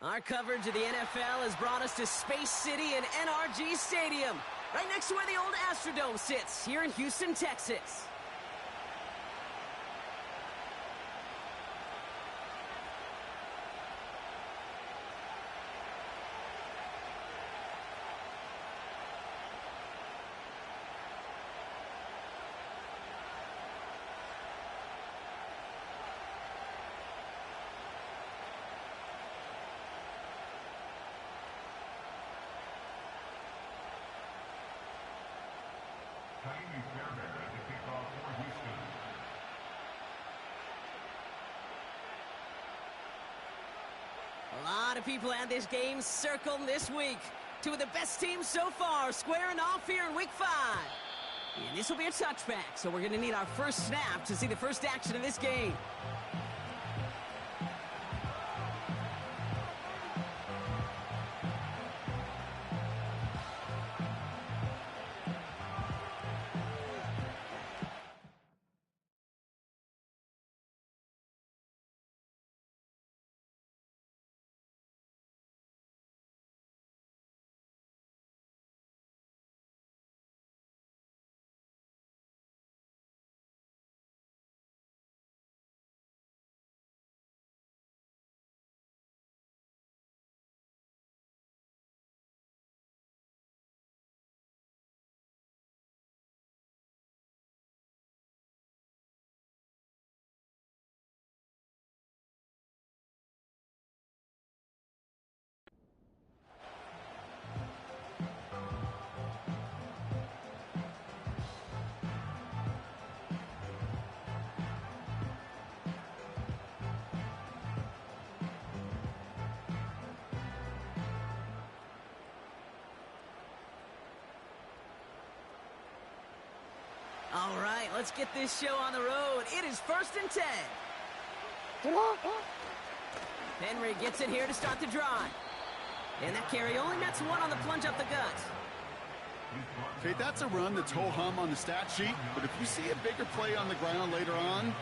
Our coverage of the NFL has brought us to Space City and NRG Stadium, right next to where the old Astrodome sits, here in Houston, Texas. A lot of people had this game circled this week. Two of the best teams so far squaring off here in Week 5. And this will be a touchback, so we're going to need our first snap to see the first action of this game. All right, let's get this show on the road. It is 1st and 10. Henry gets it here to start the drive. And that carry only nets one on the plunge up the gut. Okay, that's a run that's ho-hum on the stat sheet, but if you see a bigger play on the ground later on,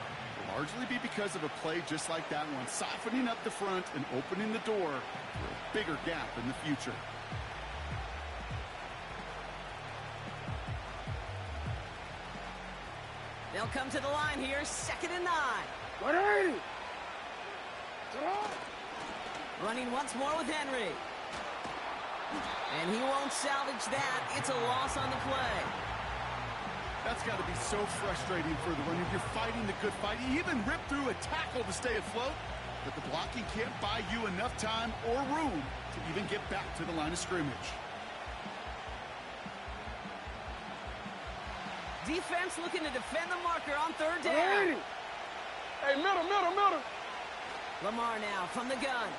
it'll largely be because of a play just like that one, softening up the front and opening the door for a bigger gap in the future. They'll come to the line here, 2nd and 9. 180. Running once more with Henry. And he won't salvage that. It's a loss on the play. That's got to be so frustrating for the runner. You're fighting the good fight. You even rip through a tackle to stay afloat, but the blocking can't buy you enough time or room to even get back to the line of scrimmage. Defense looking to defend the marker on 3rd down. Hey, middle. Lamar now from the gun.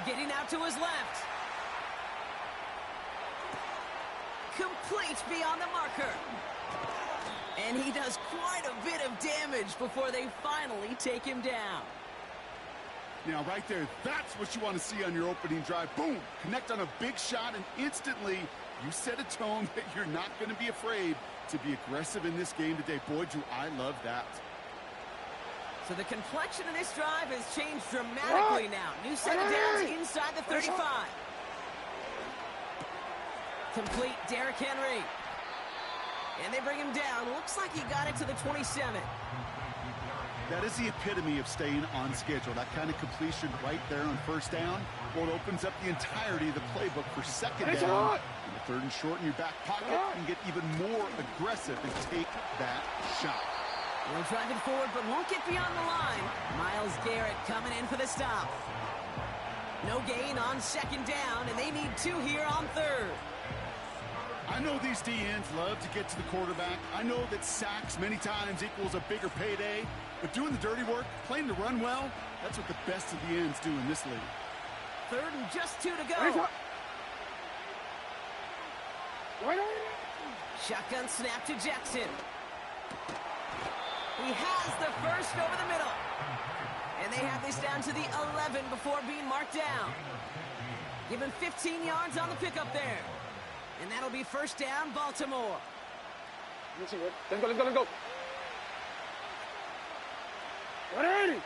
Getting out to his left. Complete beyond the marker. And he does quite a bit of damage before they finally take him down. Now, right there, that's what you want to see on your opening drive. Boom! Connect on a big shot, and instantly you set a tone that you're not going to be afraid to be aggressive in this game today. Boy, do I love that. So the complexion of this drive has changed dramatically now. New set of downs inside the 35. Complete Derrick Henry. And they bring him down. Looks like he got it to the 27. That is the epitome of staying on schedule. That kind of completion right there on 1st down. Well, it opens up the entirety of the playbook for 2nd down. And the 3rd and short in your back pocket, and get even more aggressive and take that shot. They'll drive it forward, but won't get beyond the line. Myles Garrett coming in for the stop. No gain on 2nd down, and they need 2 here on 3rd. I know these DNs love to get to the quarterback. I know that sacks many times equals a bigger payday. But doing the dirty work, playing to run well, that's what the best of the ends do in this league. 3rd and just 2 to go. Shotgun snap to Jackson. He has the first over the middle. And they have this down to the 11 before being marked down. Give him 15 yards on the pickup there. And that'll be 1st down, Baltimore. Let's go. 180.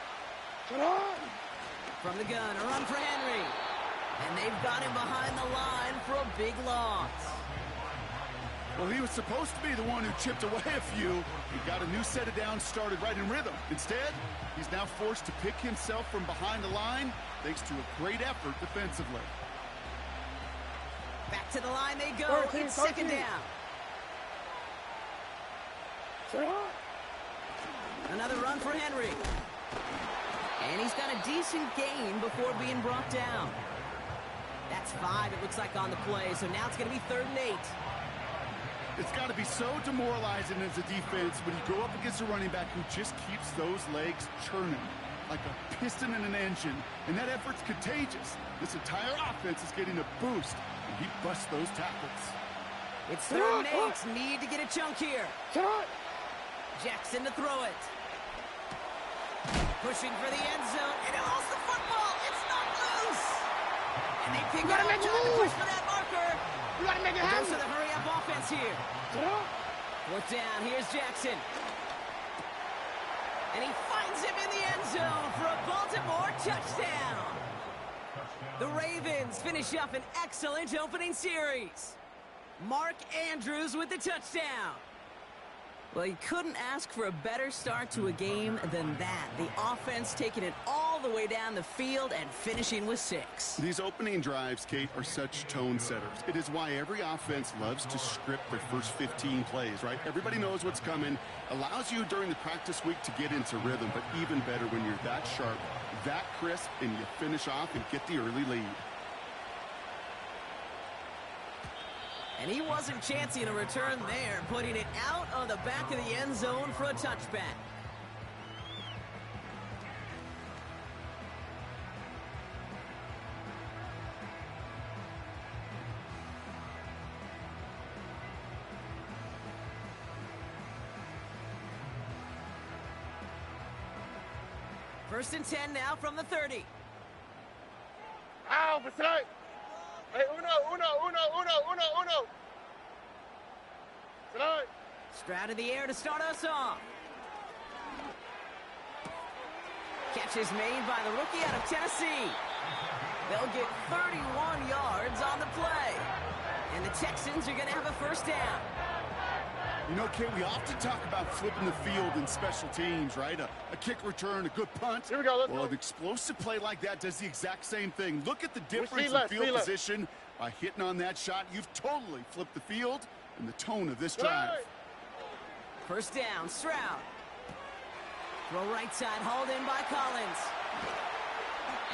From the gun, a run for Henry. And they've got him behind the line for a big loss. Well, he was supposed to be the one who chipped away a few. He got a new set of downs started right in rhythm. Instead, he's now forced to pick himself from behind the line thanks to a great effort defensively. Back to the line they go. It's second down. Another run for Henry. And he's got a decent gain before being brought down. That's 5, it looks like, on the play. So now it's going to be 3rd and 8. It's got to be so demoralizing as a defense when you go up against a running back who just keeps those legs churning like a piston in an engine. And that effort's contagious. This entire offense is getting a boost, and he busts those tackles. It's 3rd and 8. Need to get a chunk here. Jackson to throw it. Pushing for the end zone, and he lost the football. It's not loose. And they pick it up, trying to push for that marker. You gotta make it happen. Goes to the hurry-up offense here. 4th down, here's Jackson. And he finds him in the end zone for a Baltimore touchdown. The Ravens finish up an excellent opening series. Mark Andrews with the touchdown. Well, you couldn't ask for a better start to a game than that. The offense taking it all the way down the field and finishing with 6. These opening drives, Kate, are such tone setters. It is why every offense loves to script their first 15 plays, right? Everybody knows what's coming. Allows you during the practice week to get into rhythm, but even better when you're that sharp, that crisp, and you finish off and get the early lead. And he wasn't chancing a return there, putting it out on the back of the end zone for a touchback. First and 10 now from the 30. Ow, beside. Hey, uno. Tonight. Stroud in the air to start us off. Catch is made by the rookie out of Tennessee. They'll get 31 yards on the play. And the Texans are going to have a first down. You know, Kate, we often talk about flipping the field in special teams, right? A kick return, a good punt. Here we go, let's go. An explosive play like that does the exact same thing. Look at the difference in field position. By hitting on that shot, you've totally flipped the field and the tone of this drive. First down, Stroud. Throw right side, hauled in by Collins.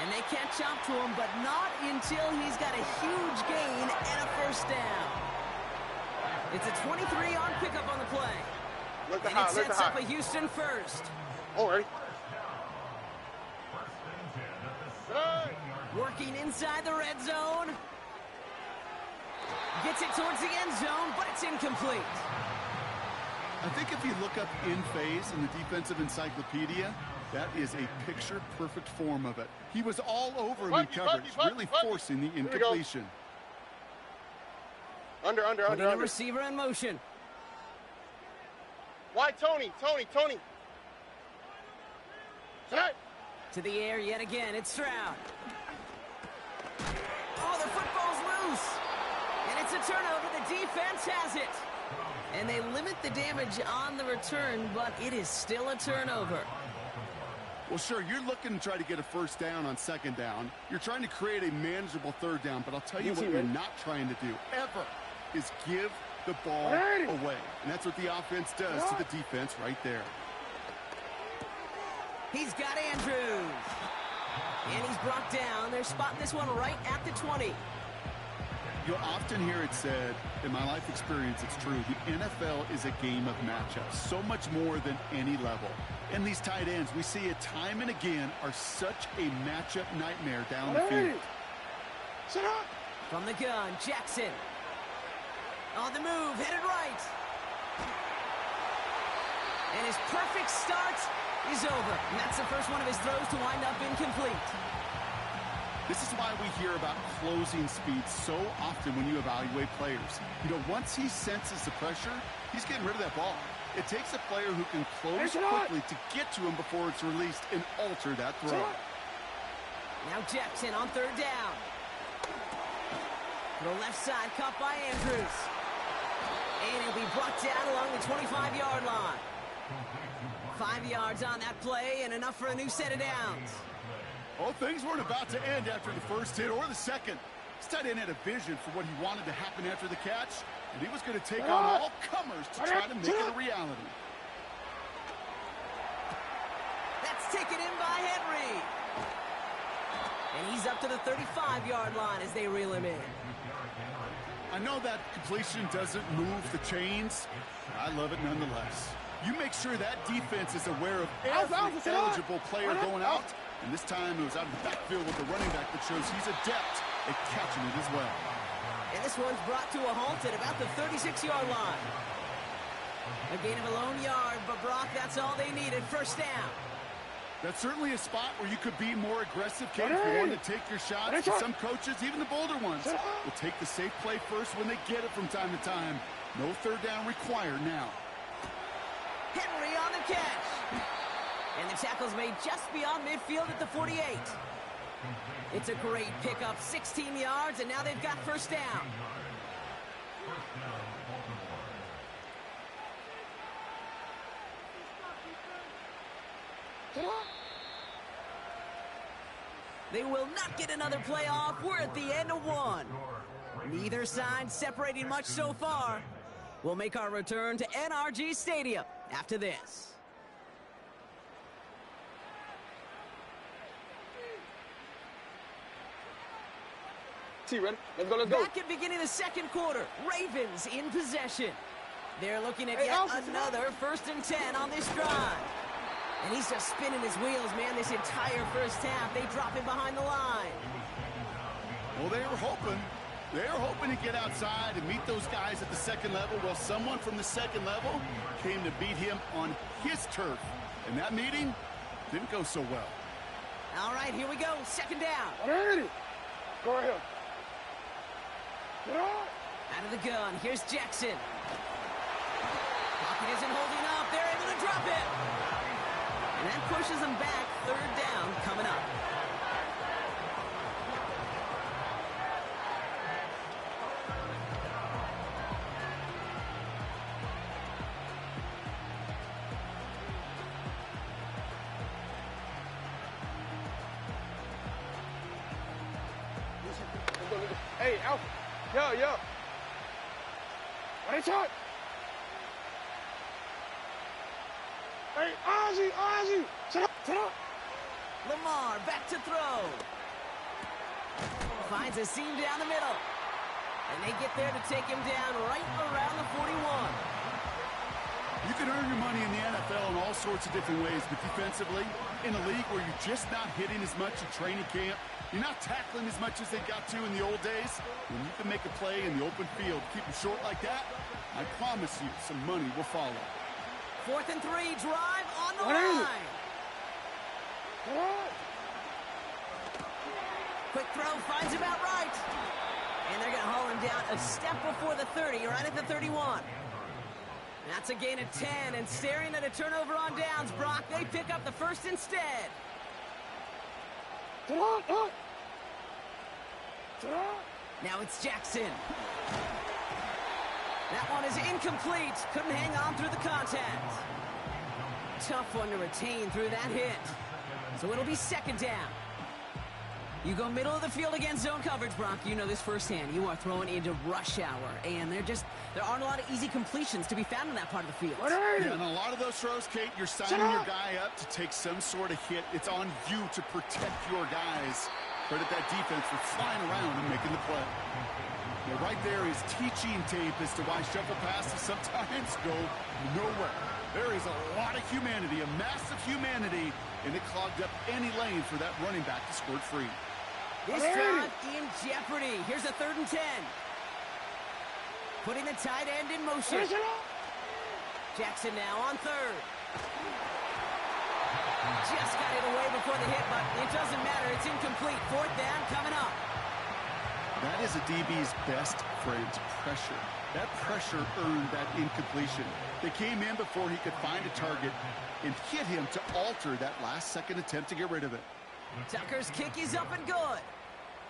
And they catch up to him, but not until he's got a huge gain and a first down. It's a 23-yard pickup on the play. And it sets up a Houston first. All right. Working inside the red zone. Gets it towards the end zone, but it's incomplete. I think if you look up in phase in the defensive encyclopedia, that is a picture-perfect form of it. He was all over in coverage, really forcing the incompletion. Under. The receiver in motion. Why, Tony? Tonight. To the air yet again, it's Stroud. Oh, the football's loose. And it's a turnover. The defense has it. And they limit the damage on the return, but it is still a turnover. Well, sure, you're looking to try to get a first down on second down. You're trying to create a manageable third down, but I'll tell you what you're not trying to do, ever, is give the ball away. And that's what the offense does to the defense right there. He's got Andrews. And he's brought down. They're spotting this one right at the 20. You'll often hear it said, in my life experience, it's true, the NFL is a game of matchups, so much more than any level. And these tight ends, we see it time and again, are such a matchup nightmare down the field. Shut up. From the gun, Jackson. On the move, headed right. And his perfect start is over. And that's the first one of his throws to wind up incomplete. This is why we hear about closing speed so often when you evaluate players. You know, once he senses the pressure, he's getting rid of that ball. It takes a player who can close quickly to get to him before it's released and alter that throw. Now Jackson on third down. To the left side, caught by Andrews. And he'll be brought down along the 25-yard line. 5 yards on that play and enough for a new set of downs. Well, things weren't about to end after the first hit or the second. This tight end had a vision for what he wanted to happen after the catch, and he was going to take on all comers to try to make it a reality. That's taken in by Henry. And he's up to the 35-yard line as they reel him in. I know that completion doesn't move the chains. I love it nonetheless. You make sure that defense is aware of every eligible player going out. And this time it was out of the backfield with the running back that shows he's adept at catching it as well. And this one's brought to a halt at about the 36-yard line. A gain of a lone yard, but Brock, that's all they needed. First down. That's certainly a spot where you could be more aggressive, Kate, if you want to take your shots. And some coaches, even the bolder ones, will take the safe play first when they get it from time to time. No third down required now. Henry on the catch. And the tackle's made just beyond midfield at the 48. It's a great pickup, 16 yards, and now they've got first down. They will not get another play off. We're at the end of one. Neither side separating much so far. We'll make our return to NRG Stadium after this. Ready? Let's go, let's go. Back at beginning of the second quarter, Ravens in possession. They're looking at yet another 1st and 10 on this drive. And he's just spinning his wheels, man, this entire first half. They drop him behind the line. Well, they were hoping to get outside and meet those guys at the second level. Well, someone from the second level came to beat him on his turf. And that meeting didn't go so well. All right, here we go. Second down. Ready? Go ahead. Out of the gun, here's Jackson. Pocket isn't holding up. They're able to drop it. And that pushes them back. Third down coming up. Hey, Alpha. Yo. Ready, shot. Hey, Ozzy. Sit up. Lamar back to throw. Finds a seam down the middle. And they get there to take him down right around the 41. You can earn your money in the NFL in all sorts of different ways, but defensively, in a league where you're just not hitting as much at training camp, you're not tackling as much as they got to in the old days, when you can make a play in the open field, keep them short like that, I promise you some money will follow. 4th and 3, drive on the line. Quick throw, finds about right. And they're going to haul him down a step before the 30, right at the 31. That's a gain of 10, and staring at a turnover on downs, Brock, they pick up the first instead. Now it's Jackson. That one is incomplete. Couldn't hang on through the contact. Tough one to retain through that hit. So it'll be second down. You go middle of the field against zone coverage, Brock. You know this firsthand. You are throwing into rush hour, and there aren't a lot of easy completions to be found in that part of the field. Yeah, and a lot of those throws, Kate, you're signing your guy up to take some sort of hit. It's on you to protect your guys. Credit that defense for flying around and making the play. Now, right there is teaching tape as to why shuffle passes sometimes go nowhere. There is a lot of humanity, a massive humanity, and it clogged up any lane for that running back to squirt free. This drive in jeopardy. Here's a 3rd and 10. Putting the tight end in motion. Jackson now on 3rd. Just got it away before the hit, but it doesn't matter. It's incomplete. 4th down coming up. That is a DB's best friend, pressure. That pressure earned that incompletion. They came in before he could find a target and hit him to alter that last-second attempt to get rid of it. Tucker's kick is up and good.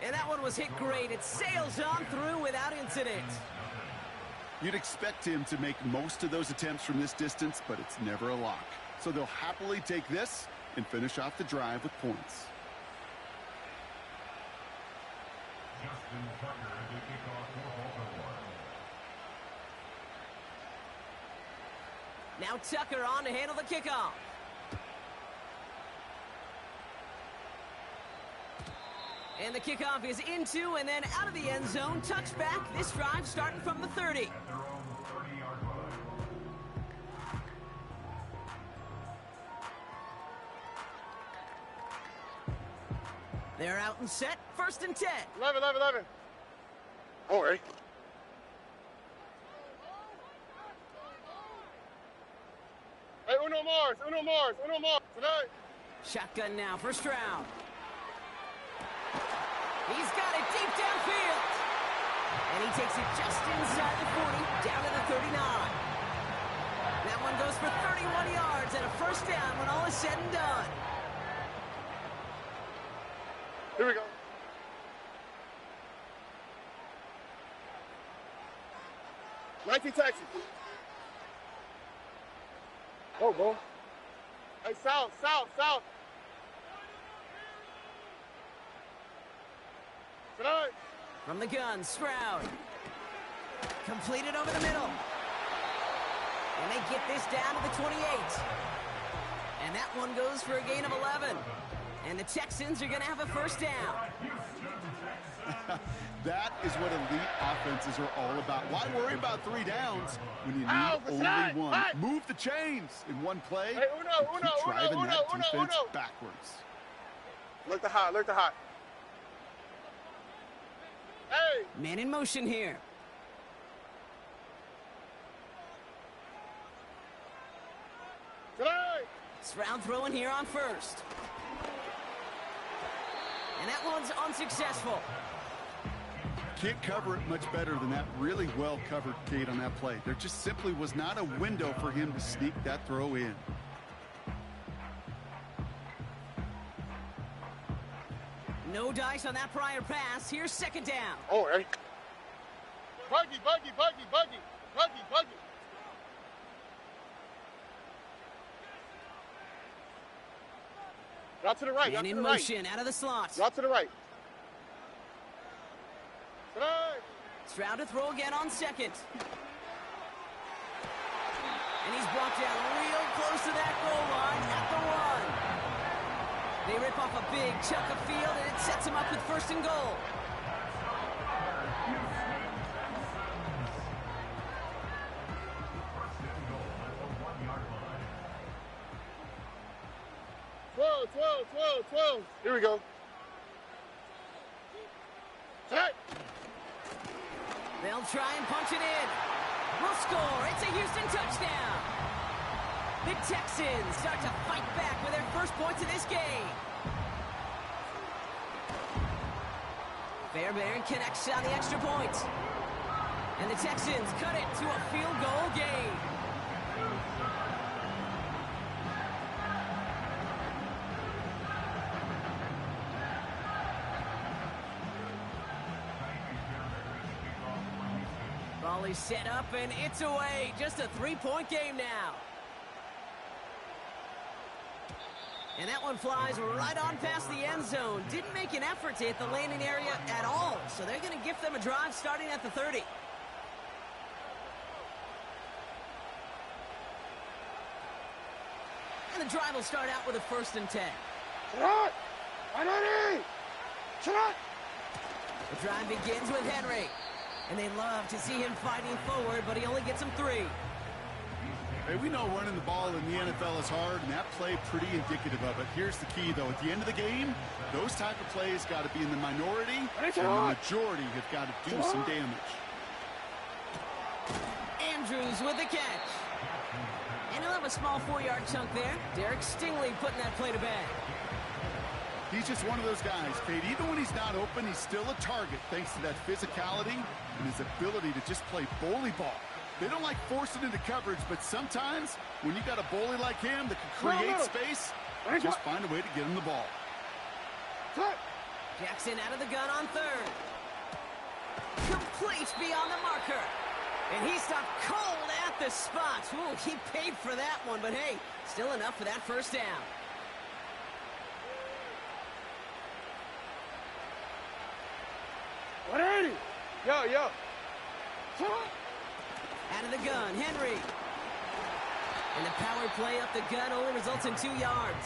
And that one was hit great. It sails on through without incident. You'd expect him to make most of those attempts from this distance, but it's never a lock. So they'll happily take this and finish off the drive with points. Now Tucker on to handle the kickoff. And the kickoff is into and then out of the end zone. Touchback. This drive starting from the 30. They're out and set. 1st and 10. 11. All right. Hey, uno Mars. Tonight. Shotgun now, first round. He's got it deep downfield. And he takes it just inside the 40, down to the 39. That one goes for 31 yards and a first down when all is said and done. Here we go. Texans. Oh, bro. Hey, south. Tonight. From the gun, Stroud. Completed over the middle. And they get this down to the 28. And that one goes for a gain of 11. And the Texans are going to have a first down. That is what elite offenses are all about. Why worry about 3 downs when you need only one? Move the chains in one play. Hey, keep driving that defense backwards. Look the hot. Hey! Man in motion here. Tonight! Stroud throwing here on first. And that one's unsuccessful. Can't cover it much better than that really well-covered gate on that play. There just simply was not a window for him to sneak that throw in. No dice on that prior pass. Here's second down. Oh, hey. Buggy. Drop to the right. And in motion, out of the slot. Drop to the right. Tonight. Stroud to throw again on second. And he's brought down real close to that goal line at the 1. They rip off a big chunk of field, and it sets him up with 1st and goal. Twelve. Here we go. Tonight. They'll try and punch it in. We'll score. It's a Houston touchdown. The Texans start to fight back with their first points of this game. Fairbairn connects on the extra point. And the Texans cut it to a field goal game. Volley set up, and it's away. Just a 3-point game now. And that one flies right on past the end zone. Didn't make an effort to hit the landing area at all. So they're going to gift them a drive starting at the 30. And the drive will start out with a 1st and 10. The drive begins with Henry. And they love to see him fighting forward, but he only gets them 3. Hey, we know running the ball in the NFL is hard, and that play pretty indicative of it. Here's the key, though. At the end of the game, those type of plays got to be in the minority, and the majority have got to do some damage. Andrews with the catch. And he'll have a small 4-yard chunk there. Derek Stingley putting that play to bed. He's just one of those guys, Kate. Even when he's not open, he's still a target thanks to that physicality and his ability to just play bully ball. They don't like forcing into coverage, but sometimes when you got a bully like him that can create space, just find a way to get him the ball. Jackson out of the gun on third. Complete beyond the marker. And he stopped cold at the spot. Ooh, he paid for that one, but hey, still enough for that first down. Yo. Out of the gun, Henry. And the power play up the gun only results in 2 yards.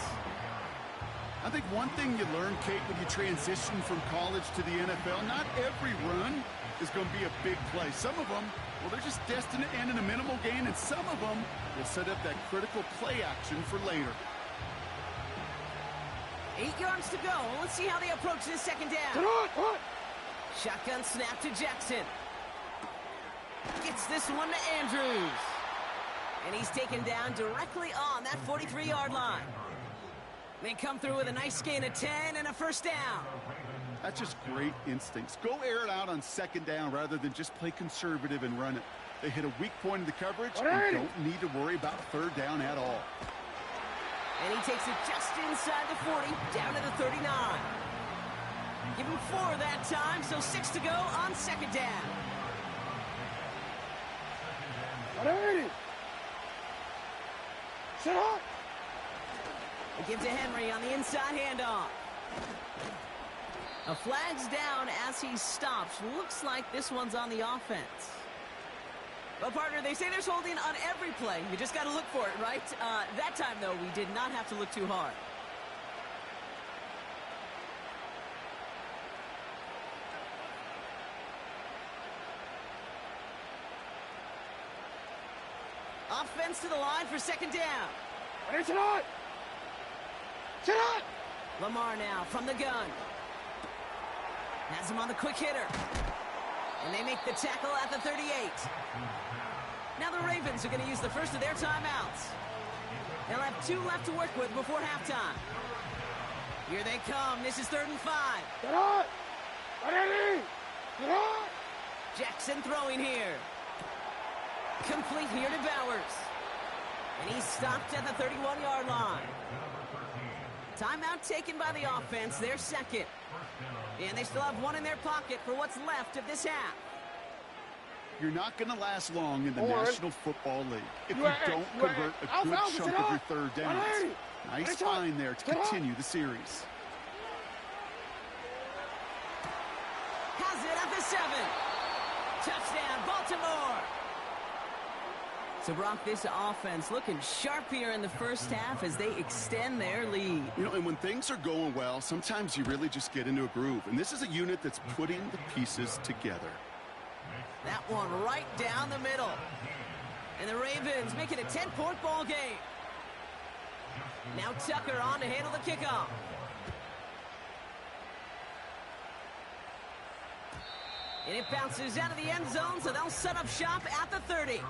I think one thing you learn, Kate, when you transition from college to the NFL, not every run is going to be a big play. Some of them, well, they're just destined to end in a minimal gain, and some of them will set up that critical play action for later. 8 yards to go. Let's see how they approach this second down. Shotgun snap to Jackson. Gets this one to Andrews. And he's taken down directly on that 43-yard line. They come through with a nice gain of 10 and a first down. That's just great instincts. Go air it out on second down rather than just play conservative and run it. They hit a weak point in the coverage and don't need to worry about third down at all. And he takes it just inside the 40, down to the 39. Give him 4 that time, so 6 to go on second down. They give to Henry on the inside handoff. A flag's down as he stops. Looks like this one's on the offense. Well, partner, they say there's holding on every play. You just got to look for it, right? That time, though, we did not have to look too hard. Offense to the line for second down. Lamar now from the gun. Has him on the quick hitter. And they make the tackle at the 38. Now the Ravens are going to use the first of their timeouts. They'll have 2 left to work with before halftime. Here they come. This is 3rd and 5. Jackson throwing here. Complete here to Bowers. And he's stopped at the 31-yard line. Timeout taken by the offense, their second. And they still have 1 in their pocket for what's left of this half. You're not going to last long in the National Football League if you don't convert a good chunk of your third downs. Nice find there to continue the series. Has it at the 7. Touchdown, Baltimore. So, Brock, this offense looking sharp here in the first half as they extend their lead. You know, and when things are going well, sometimes you really just get into a groove. And this is a unit that's putting the pieces together. That one right down the middle. And the Ravens make it a 10-point ball game. Now Tucker on to handle the kickoff. And it bounces out of the end zone, so they'll set up shop at the 30.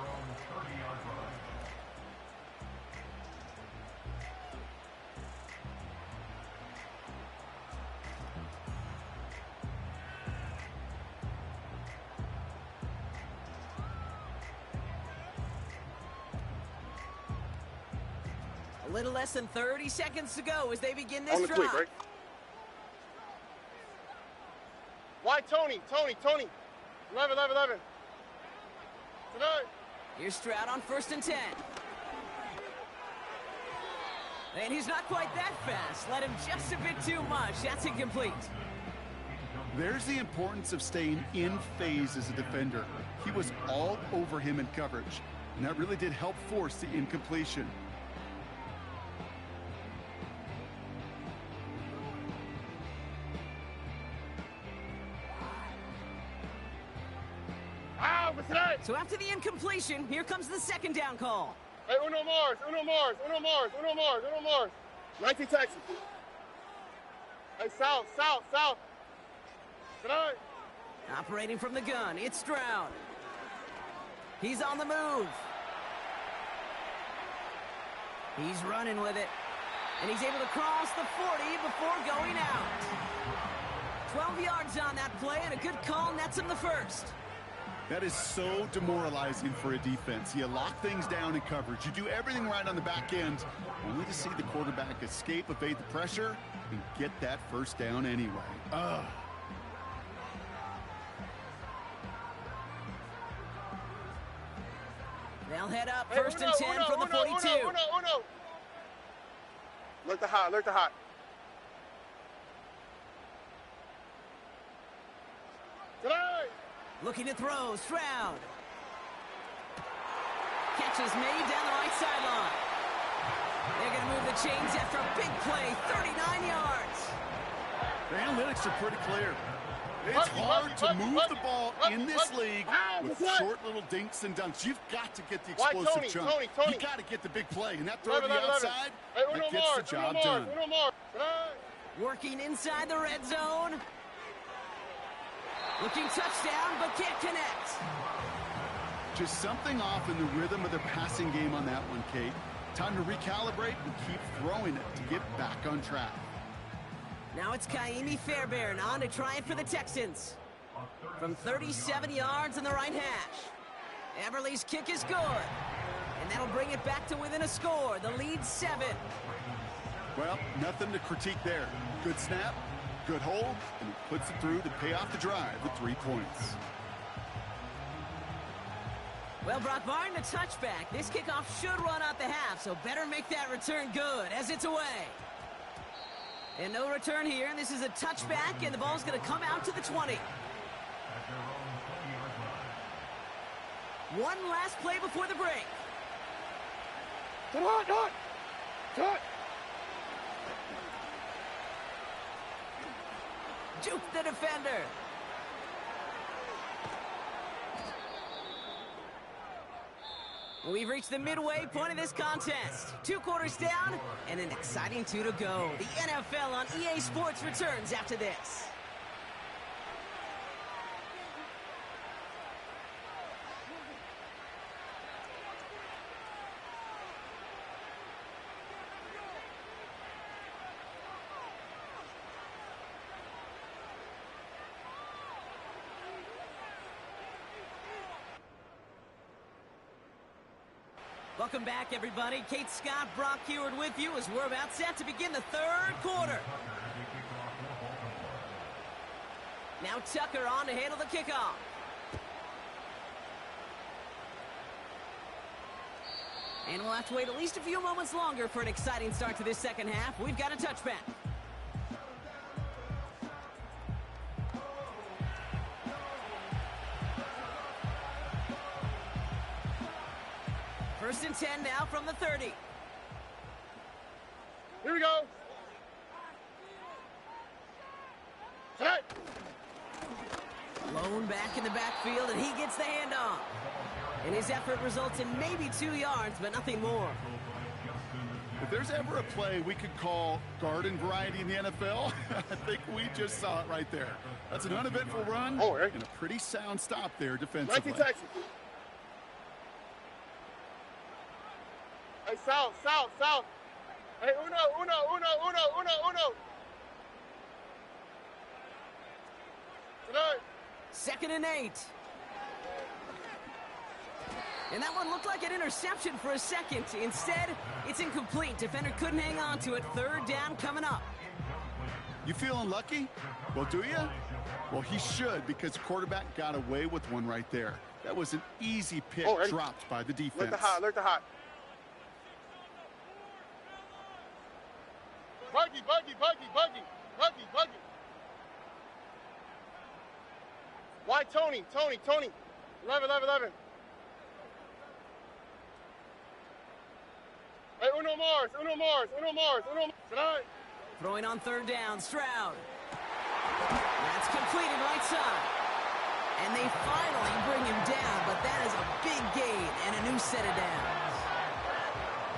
A little less than 30 seconds to go as they begin this drive. Right? Why Tony? 11. Tonight. Here's Stroud on 1st and 10. And he's not quite that fast. Let him just a bit too much. That's incomplete. There's the importance of staying in phase as a defender. He was all over him in coverage, and that really did help force the incompletion. So after the incompletion, here comes the second down call. Hey, Uno Mars. 19 Texans. Hey, south. Tonight. Operating from the gun, it's Stroud. He's on the move. He's running with it. And he's able to cross the 40 before going out. 12 yards on that play, and a good call nets him the first. That is so demoralizing for a defense. You lock things down in coverage. You do everything right on the back end, only to see the quarterback escape, evade the pressure, and get that first down anyway. Ugh. They'll head up first and 10 from the 42. Uno. Alert the hot, alert the hot. Tonight. Looking to throw, Stroud. Catch is made down the right sideline. They're going to move the chains after a big play, 39 yards. The analytics are pretty clear. It's hard to move the ball in this league with short little dinks and dunks. You've got to get the explosive chunk. You've got to get the big play, and that throw to the outside, that gets the job done. Working inside the red zone. Looking touchdown, but can't connect. Just something off in the rhythm of their passing game on that one, Kate. Time to recalibrate and keep throwing it to get back on track. Now it's Kaimi Fairbairn on to try it for the Texans. From 37 yards in the right hash. Everly's kick is good. And that'll bring it back to within a score. The lead's 7. Well, nothing to critique there. Good snap, good hold, and he puts it through to pay off the drive with 3 points. Well, Brock Barton, a touchback. This kickoff should run out the half, so better make that return good as it's away. And no return here, and this is a touchback, and the ball's going to come out to the 20. One last play before the break. Juke the defender. We've reached the midway point of this contest. 2 quarters down and an exciting 2 to go. The NFL on EA Sports returns after this. Welcome back, everybody. Kate Scott, Brock Heward with you as we're about set to begin the 3rd quarter. Now Tucker on to handle the kickoff. And we'll have to wait at least a few moments longer for an exciting start to this second half. We've got a touchback. First and 10 now from the 30. Here we go. Set. Lone back in the backfield, and he gets the handoff. And his effort results in maybe 2 yards, but nothing more. If there's ever a play we could call garden variety in the NFL, I think we just saw it right there. That's an uneventful run and a pretty sound stop there defensively. Texans. Hey, south. Hey, uno. Tonight. 2nd and 8. And that one looked like an interception for a second. Instead, it's incomplete. Defender couldn't hang on to it. 3rd down coming up. You feeling lucky? Well, do you? Well, he should, because the quarterback got away with one right there. That was an easy pick dropped by the defense. Alert the hot. Buggy. Why Tony? 11. Hey, uno Mars. Tonight. Throwing on 3rd down, Stroud. That's completed right side. And they finally bring him down, but that is a big gain and a new set of downs.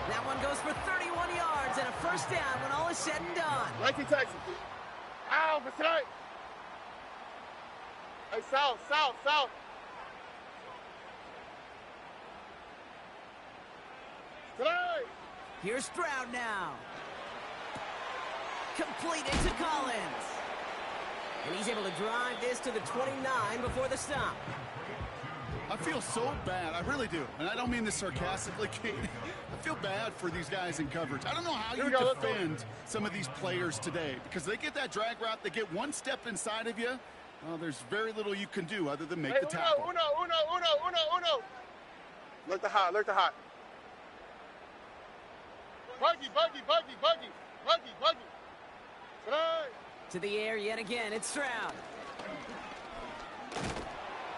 That one goes for 31 yards and a first down when all is said and done. 19 Texans. Ow, for tonight. Hey, south. Tonight. Here's Stroud now. Completed to Collins. And he's able to drive this to the 29 before the stop. I feel so bad. I really do. And I don't mean this sarcastically, Kate. I feel bad for these guys in coverage. I don't know how you defend some of these players today because they get that drag route, they get one step inside of you. Well, there's very little you can do other than make the tackle. Uno. Look the hot. Buggy. To the air yet again, it's Stroud.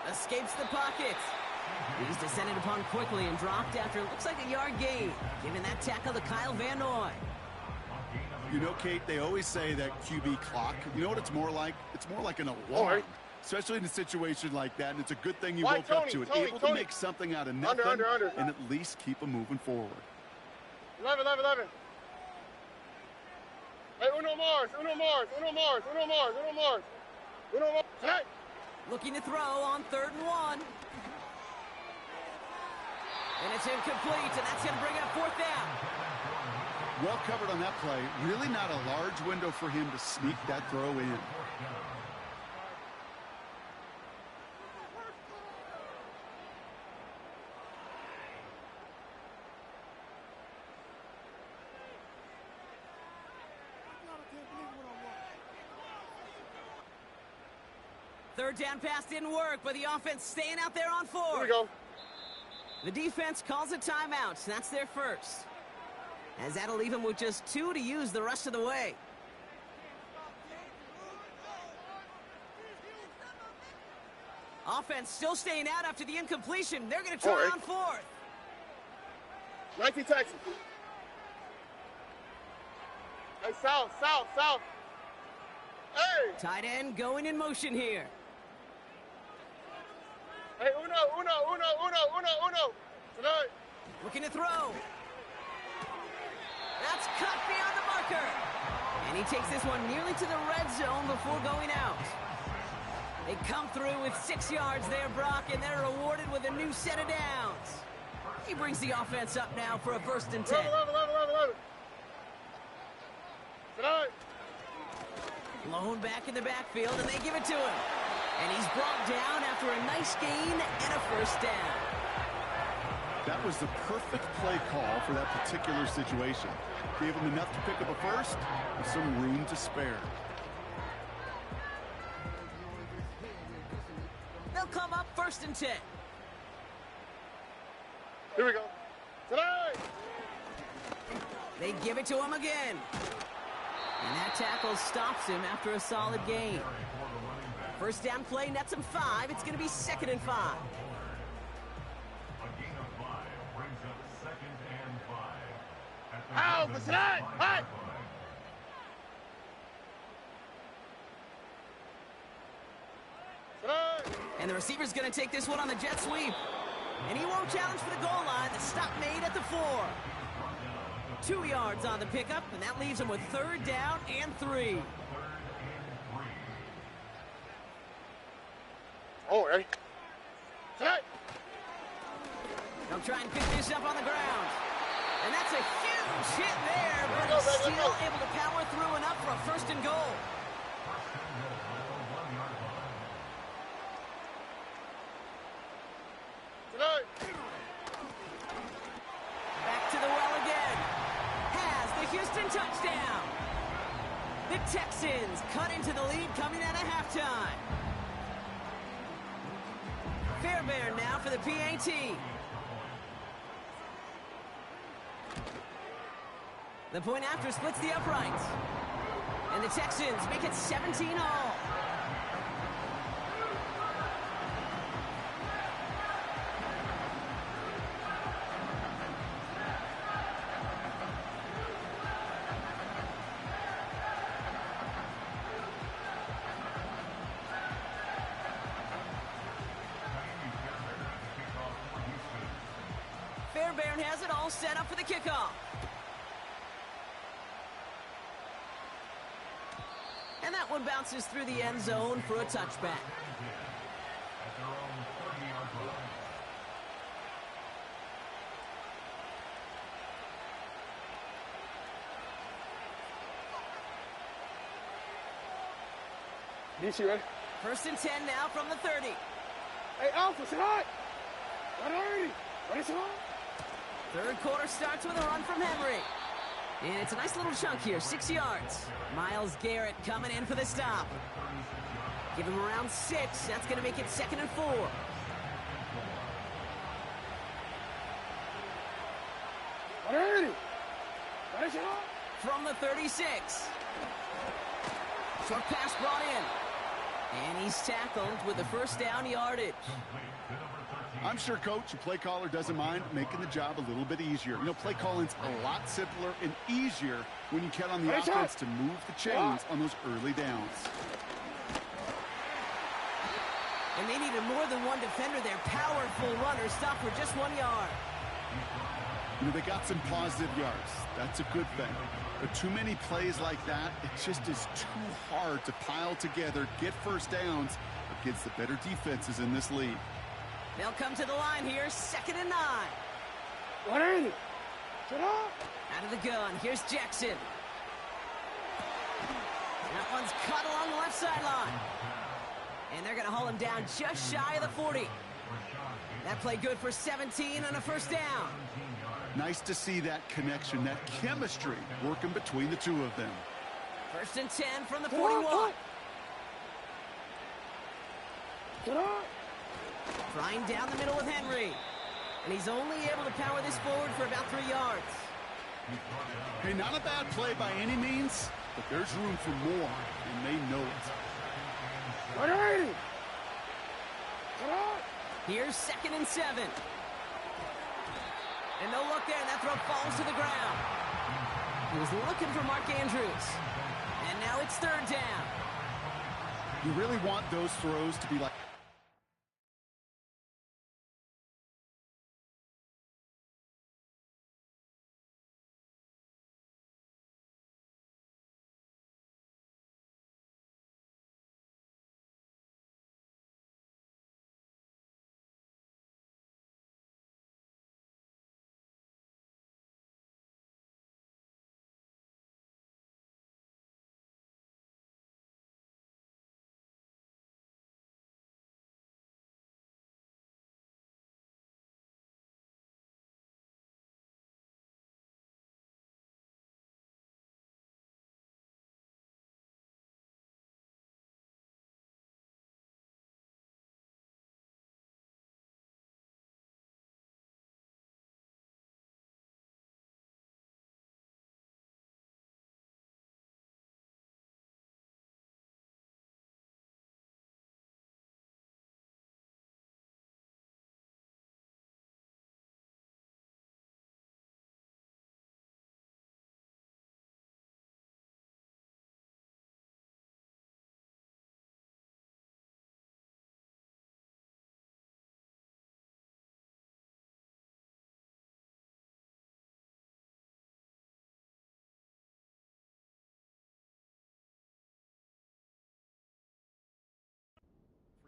Escapes the pocket. He's descended upon quickly and dropped after it looks like a yard gain, giving that tackle to Kyle Van Noy. You know, Kate, they always say that QB clock. You know what it's more like? It's more like an alarm, especially in a situation like that. And it's a good thing you woke up to it, able to make something out of nothing and at least keep them moving forward. 11. Hey, Uno Mars. Hey. Looking to throw on 3rd and 1. And it's incomplete, and that's going to bring up 4th down. Well covered on that play. Really not a large window for him to sneak that throw in. Third down pass didn't work, but the offense staying out there on 4th. Here we go. The defense calls a timeout. That's their first. As that'll leave them with just 2 to use the rest of the way. Offense still staying out after the incompletion. They're going to try on 4th. 19 Texans. Hey, south. Hey. Tight end going in motion here. Hey, Uno. Tonight. Looking to throw. That's cut beyond the marker. And he takes this one nearly to the red zone before going out. They come through with 6 yards there, Brock, and they're rewarded with a new set of downs. He brings the offense up now for a 1st and 10. 11. Tonight. Blown back in the backfield, and they give it to him. And he's brought down after a nice gain and a 1st down. That was the perfect play call for that particular situation. Gave him enough to pick up a 1st with some room to spare. They'll come up 1st and 10. Here we go. Tonight. They give it to him again. And that tackle stops him after a solid gain. 1st down play nets him 5. It's going to be 2nd and 5. Alpha tonight. Hey. And the receiver's going to take this one on the jet sweep. And he won't challenge for the goal line. The stop made at the 4. 2 yards on the pickup, and that leaves him with 3rd down and 3. Oh, ready? Tonight. They'll try and pick this up on the ground. And that's a huge hit there, but he's still able to power through enough for a 1st and goal. Tonight. Back to the well again. Has the Houston touchdown. The Texans cut into the lead coming out of halftime. Fairbairn now for the PAT. The point after splits the uprights. And the Texans make it 17-all. Fairbairn has it all set up for the kickoff. And that one bounces through the end zone for a touchback. DC ready? 1st and 10 now from the 30. Hey, Alpha, say hi. Third quarter starts with a run from Henry. And it's a nice little chunk here, 6 yards. Myles Garrett coming in for the stop. Give him around 6. That's going to make it 2nd and 4. From the 36. Short pass brought in. And he's tackled with the first down yardage. I'm sure coach and play caller doesn't mind making the job a little bit easier. You know, play calling's a lot simpler and easier when you count on the offense to move the chains on those early downs. And they needed more than one defender there. Powerful runner, stopped for just 1 yard. You know, they got some positive yards. That's a good thing. But too many plays like that, it just is too hard to pile together, get first downs against the better defenses in this league. They'll come to the line here, 2nd and 9. Out of the gun, here's Jackson. That one's cut along the left sideline. And they're going to haul him down just shy of the 40. That play good for 17 on a first down. Nice to see that connection, that chemistry working between the two of them. 1st and 10 from the 41. Flying down the middle with Henry. And he's only able to power this forward for about 3 yards. Hey, not a bad play by any means, but there's room for more, and they know it. Here's 2nd and 7. And no look there, and that throw falls to the ground. He was looking for Mark Andrews. And now it's 3rd down. You really want those throws to be like...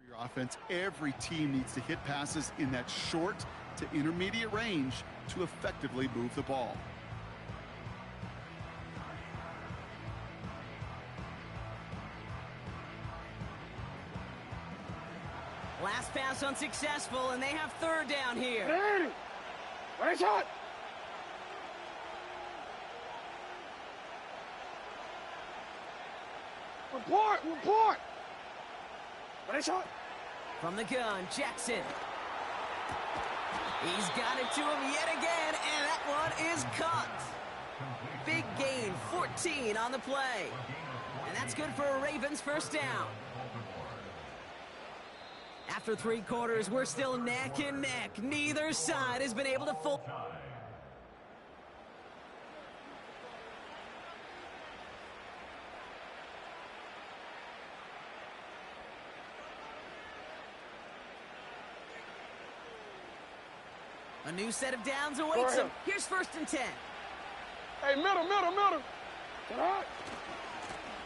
Your offense, every team needs to hit passes in that short to intermediate range to effectively move the ball. Last pass unsuccessful, and they have 3rd down here. Right shot. Report. Right shot. From the gun, Jackson. He's got it to him yet again, and that one is caught. Big gain, 14 on the play. And that's good for a Ravens first down. After 3 quarters, we're still neck and neck. Neither side has been able to full. A new set of downs awaits him. Here's 1st and 10. Hey, middle.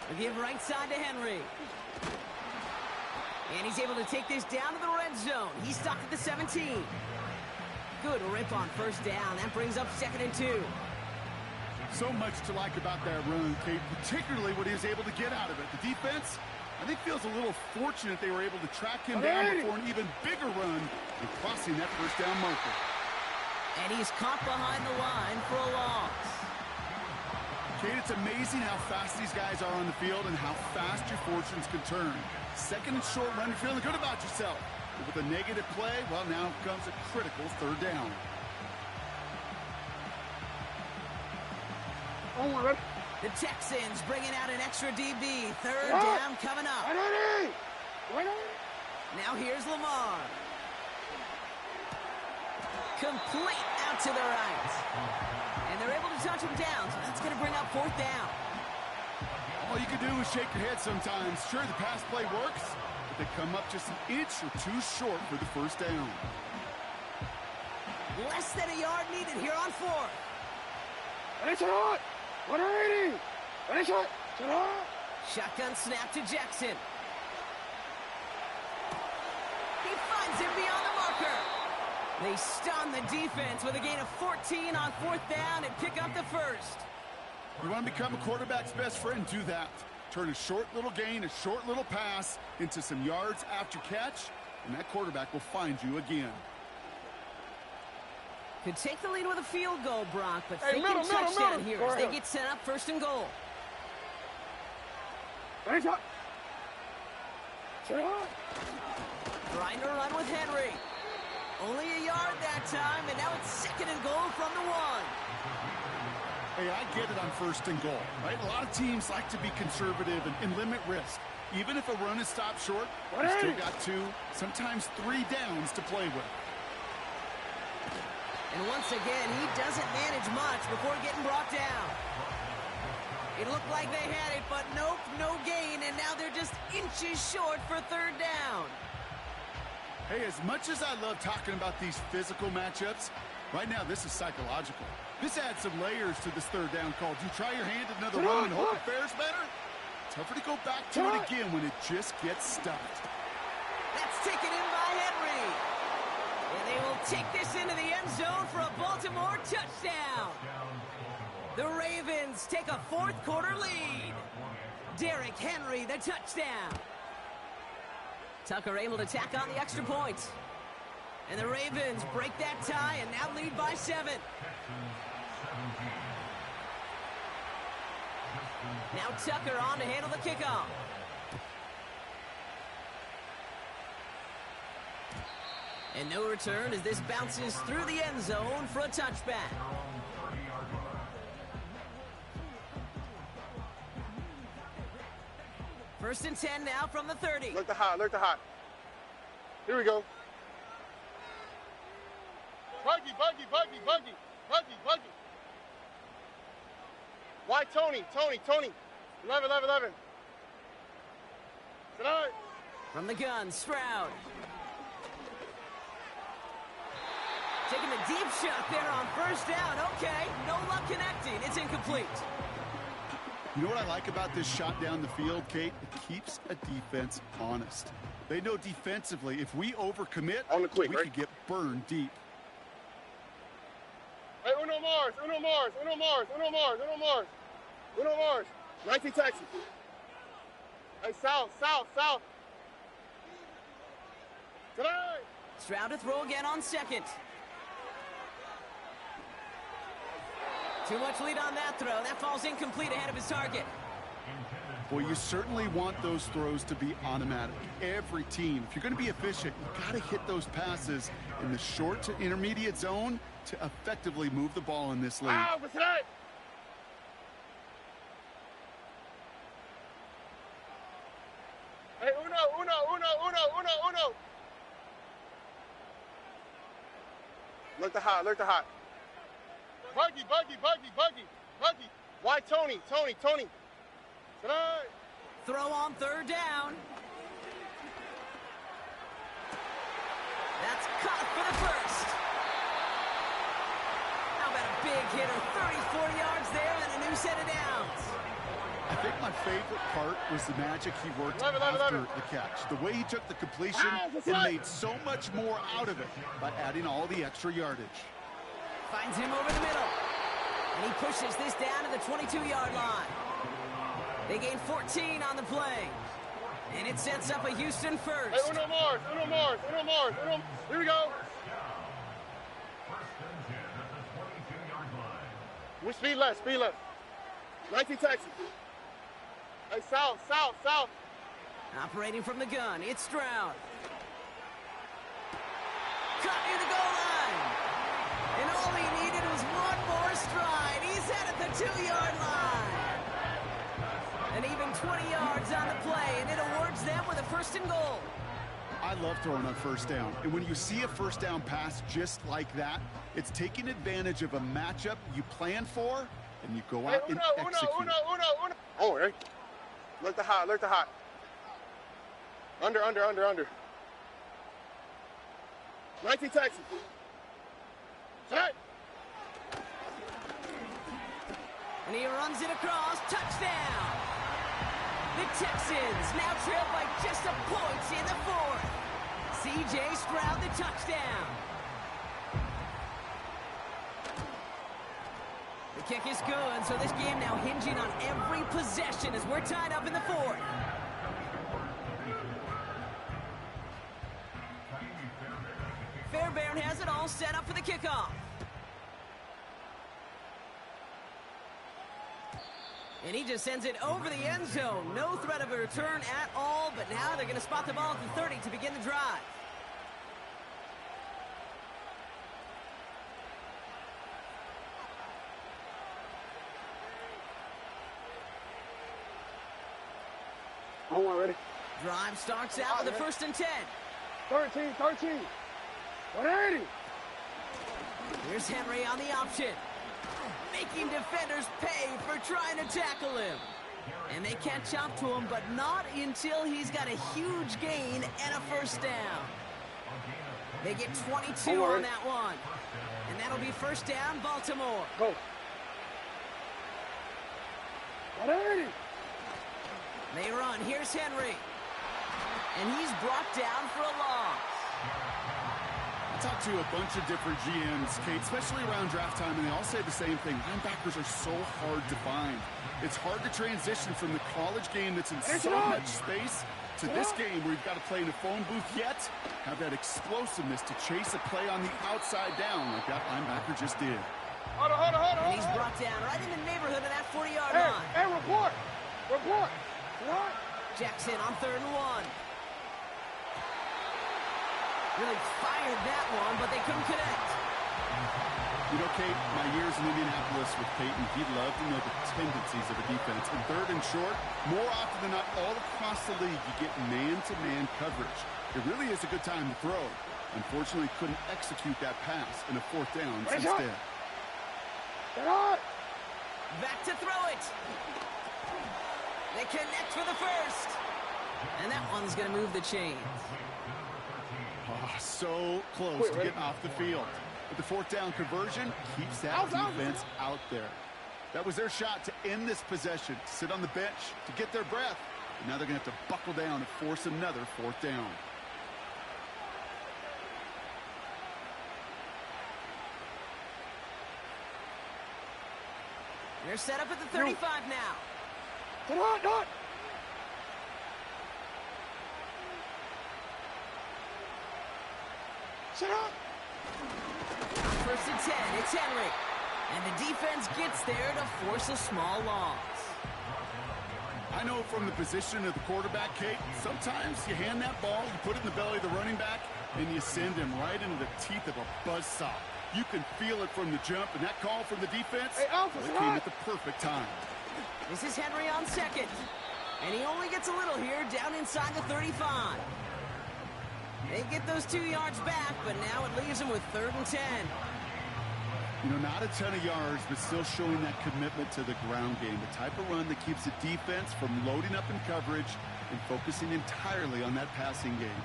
We'll give right side to Henry. And he's able to take this down to the red zone. He's stopped at the 17. Good rip on first down. That brings up 2nd and 2. So much to like about that run, Kate, particularly what he was able to get out of it. The defense, I think feels a little fortunate they were able to track him down before an even bigger run and crossing that first down marker. And he's caught behind the line for a loss. Kate, it's amazing how fast these guys are on the field and how fast your fortunes can turn. Second and short run, you're feeling good about yourself. But with a negative play, well, now comes a critical third down. The Texans bringing out an extra DB. Third down coming up. Now here's Lamar. Complete out to the right. And they're able to touch him down, so that's going to bring up fourth down. All you can do is shake your head sometimes. Sure, the pass play works, but they come up just an inch or two short for the first down. Less than a yard needed here on fourth. Shotgun snap to Jackson. He finds him beyond the marker. They stun the defense with a gain of 14 on fourth down and pick up the first. You want to become a quarterback's best friend, do that. Turn a short little gain, a short little pass into some yards after catch, and that quarterback will find you again. Could take the lead with a field goal, Brock, but thinking touchdown here as they get set up first and goal. Trying to run with Henry. Only a yard that time, and now it's second and goal from the one. Hey, I get it on first and goal, right? A lot of teams like to be conservative and limit risk. Even if a run is stopped short, you still got 2, sometimes 3 downs to play with. And once again, he doesn't manage much before getting brought down. It looked like they had it, but nope, no gain, and now they're just inches short for third down. Hey, as much as I love talking about these physical matchups, right now this is psychological. This adds some layers to this third down call. Do you try your hand at another run and hope it fares better? Tougher to go back to it again when it just gets stuffed. That's taken in by Henry. And they will take this into the end zone for a Baltimore touchdown. The Ravens take a fourth quarter lead. Derrick Henry, the touchdown. Tucker able to tack on the extra point. And the Ravens break that tie and now lead by 7. Now Tucker on to handle the kickoff. And no return as this bounces through the end zone for a touchback. First and 10 now from the 30. Look the hot, look the hot. Here we go. Buggy. Why Tony? 11. Tonight. From the gun, Stroud. Taking a deep shot there on first down. Okay, no luck connecting. It's incomplete. You know what I like about this shot down the field, Kate? It keeps a defense honest. They know defensively, if we overcommit, on the quick, we could get burned deep. Hey, Uno Mars. 19 Texas. Hey, south. Tonight. Stroud to throw again on second. Too much lead on that throw. That falls incomplete ahead of his target. Well, you certainly want those throws to be automatic. Every team, if you're going to be efficient, you've got to hit those passes in the short to intermediate zone to effectively move the ball in this league. Ah, what's that? Hey, uno. Look the hot. Buggy. Why Tony? Tonight. Throw on third down. That's caught for the first. How about a big hitter? 30, 40 yards there and a new set of downs. I think my favorite part was the magic he worked after the catch. The way he took the completion and made so much more out of it by adding all the extra yardage. Finds him over the middle. And he pushes this down to the 22-yard line. They gain 14 on the play. And it sets up a Houston first. Hey, uno more. Here we go. We speed left. 19 Texans. Hey, south. Operating from the gun, it's Stroud. Cut near the goal line. And all he needed was one more stride. He's at the 2-yard line. And even 20 yards on the play, and it awards them with a 1st and goal. I love throwing on 1st down. And when you see a 1st down pass just like that, it's taking advantage of a matchup you plan for, and you go out and execute. Uno. Oh, hey. Look the hot. Under. 19 Texans. Set. And he runs it across. Touchdown. The Texans now trail by just a point in the 4th. C.J. Stroud the touchdown. The kick is good, so this game now hinging on every possession as we're tied up in the 4th. Fairbairn has it all set up for the kickoff. And he just sends it over the end zone. No threat of a return at all, but now they're going to spot the ball at the 30 to begin the drive. Hold on, ready? Drive starts out with a 1st and 10. 13. 180. Here's Henry on the option, making defenders pay for trying to tackle him. And they catch up to him, but not until he's got a huge gain and a 1st down. They get 22 on that one. And that'll be 1st down, Baltimore. Go. 180. They run. Here's Henry. And he's brought down for a loss. I talked to a bunch of different GMs, Kate, especially around draft time, and they all say the same thing. Linebackers are so hard to find. It's hard to transition from the college game that's in so much space to this game where you've got to play in a phone booth, yet have that explosiveness to chase a play on the outside down like that linebacker just did. Hold on. And he's brought down right in the neighborhood of that 40-yard line. Hey, report. Jackson on 3rd and 1. Really fired that one, but they couldn't connect. You know, Kate, my years in Indianapolis with Peyton, he loved to know the tendencies of a defense. And 3rd and short, more often than not, all across the league, you get man-to-man coverage. It really is a good time to throw. Unfortunately, couldn't execute that pass in a 4th down instead. Back to throw it. They connect for the 1st. And that one's going to move the chains. Oh, so close to getting off the field. But the 4th down conversion keeps that defense out there. That was their shot to end this possession, sit on the bench to get their breath. And now they're going to have to buckle down and force another 4th down. They're set up at the 35 now. Come on. Shut up. 1st and 10, it's Henry. And the defense gets there to force a small loss. I know from the position of the quarterback, Kate, sometimes you hand that ball, you put it in the belly of the running back, and you send him right into the teeth of a buzzsaw. You can feel it from the jump, and that call from the defense came at the perfect time. This is Henry on 2nd. And he only gets a little here, down inside the 35. They get those 2 yards back, but now it leaves them with 3rd and 10. You know, not a ton of yards, but still showing that commitment to the ground game. The type of run that keeps the defense from loading up in coverage and focusing entirely on that passing game.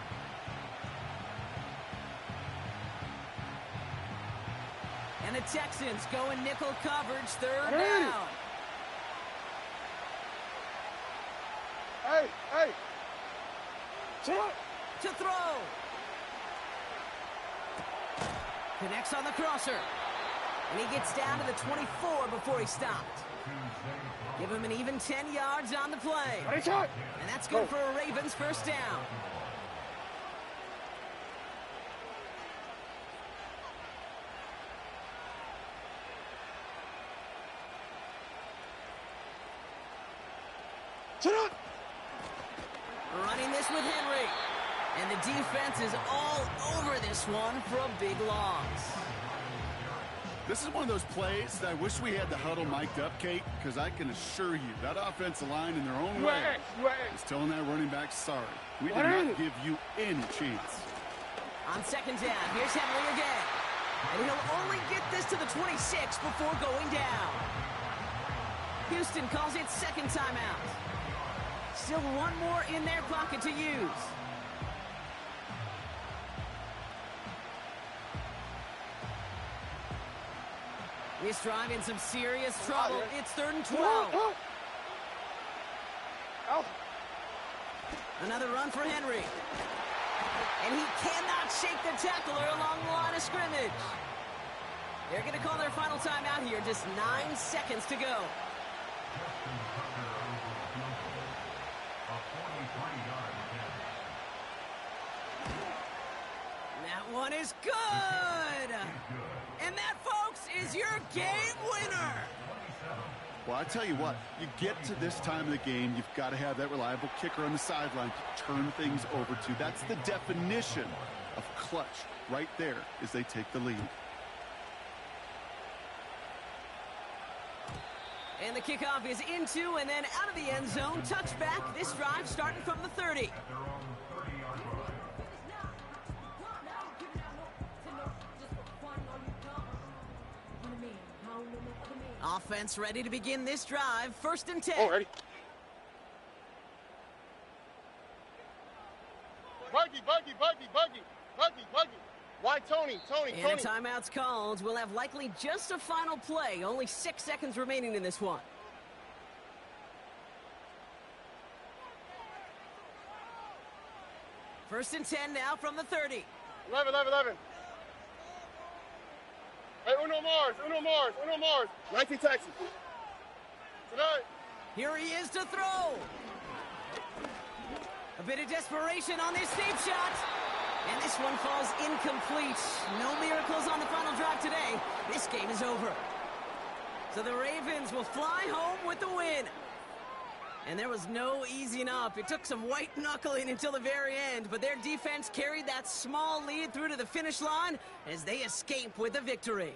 And the Texans go in nickel coverage, 3rd down. Hey. Shut up. To throw. Connects on the crosser. And he gets down to the 24 before he stopped. Give him an even 10 yards on the play. And that's good for a Ravens first down. Running this with Henry. And the defense is all over this one for a big loss. This is one of those plays that I wish we had the huddle mic'd up, Kate, because I can assure you that offensive line in their own way is telling that running back, sorry, we did not give you any chance. On second down, here's Henry again. And he'll only get this to the 26 before going down. Houston calls it second timeout. Still one more in their pocket to use. This drive in some serious trouble. It's 3rd and 12. Another run for Henry. And he cannot shake the tackler along the line of scrimmage. They're going to call their final timeout here. Just 9 seconds to go. That one is good. And that, folks, is your game winner. Well, I tell you what, you get to this time of the game, you've got to have that reliable kicker on the sideline to turn things over to. That's the definition of clutch right there as they take the lead. And the kickoff is into and then out of the end zone. Touchback. This drive starting from the 30. Offense ready to begin this drive. 1st and 10. Oh, ready. Buggy. Why Tony? And a timeout's called. We'll have likely just a final play. Only 6 seconds remaining in this one. First and 10 now from the 30. 11. Hey, Uno Mars. 19 Texans. Tonight. Here he is to throw. A bit of desperation on this deep shot. And this one falls incomplete. No miracles on the final drive today. This game is over. So the Ravens will fly home with the win. And there was no easing up. It took some white knuckling until the very end, but their defense carried that small lead through to the finish line as they escape with the victory.